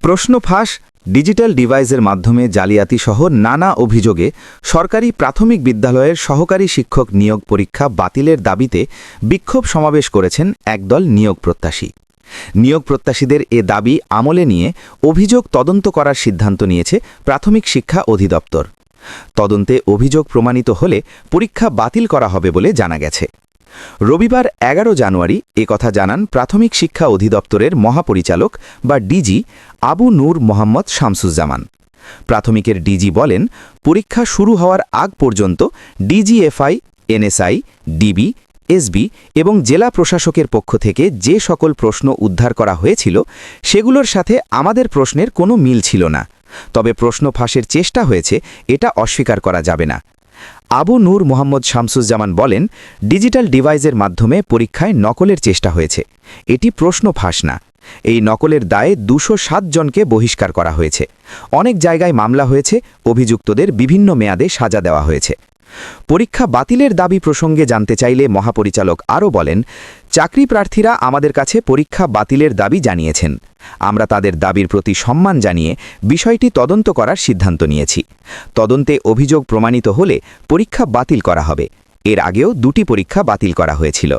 প্রশ্ন ফাঁস, ডিজিটাল ডিভাইসের মাধ্যমে জালিয়াতি সহ নানা অভিযোগে সরকারি প্রাথমিক বিদ্যালয়ের সহকারী শিক্ষক নিয়োগ পরীক্ষা বাতিলের দাবিতে বিক্ষোভ সমাবেশ করেছেন একদল নিয়োগ প্রত্যাশী। নিয়োগ প্রত্যাশীদের এ দাবি আমলে নিয়ে অভিযোগ তদন্ত করার সিদ্ধান্ত নিয়েছে প্রাথমিক শিক্ষা অধিদপ্তর। তদন্তে অভিযোগ প্রমাণিত হলে পরীক্ষা বাতিল করা হবে বলে জানা গেছে। রবিবার ১১ জানুয়ারি একথা জানান প্রাথমিক শিক্ষা অধিদপ্তরের মহাপরিচালক বা ডিজি আবু নূর মোহাম্মদ শামসুজ্জামান। প্রাথমিকের ডিজি বলেন, পরীক্ষা শুরু হওয়ার আগ পর্যন্ত ডিজিএফআই, এনএসআই, ডিবি, এসবি এবং জেলা প্রশাসকের পক্ষ থেকে যে সকল প্রশ্ন উদ্ধার করা হয়েছিল সেগুলোর সাথে আমাদের প্রশ্নের কোনো মিল ছিল না। তবে প্রশ্ন ফাঁসের চেষ্টা হয়েছে, এটা অস্বীকার করা যাবে না। আবু নূর মোহাম্মদ শামসুজ্জামান বলেন, ডিজিটাল ডিভাইসের মাধ্যমে পরীক্ষায় নকলের চেষ্টা হয়েছে। এটি প্রশ্ন ফাঁস না। এই নকলের দায়ে ২০৭ জনকে বহিষ্কার করা হয়েছে। অনেক জায়গায় মামলা হয়েছে, অভিযুক্তদের বিভিন্ন মেয়াদে সাজা দেওয়া হয়েছে। পরীক্ষা বাতিলের দাবি প্রসঙ্গে জানতে চাইলে মহাপরিচালক আরও বলেন, চাকরি প্রার্থীরা আমাদের কাছে পরীক্ষা বাতিলের দাবি জানিয়েছেন। আমরা তাদের দাবির প্রতি সম্মান জানিয়ে বিষয়টি তদন্ত করার সিদ্ধান্ত নিয়েছি। তদন্তে অভিযোগ প্রমাণিত হলে পরীক্ষা বাতিল করা হবে। এর আগেও ২টি পরীক্ষা বাতিল করা হয়েছিল।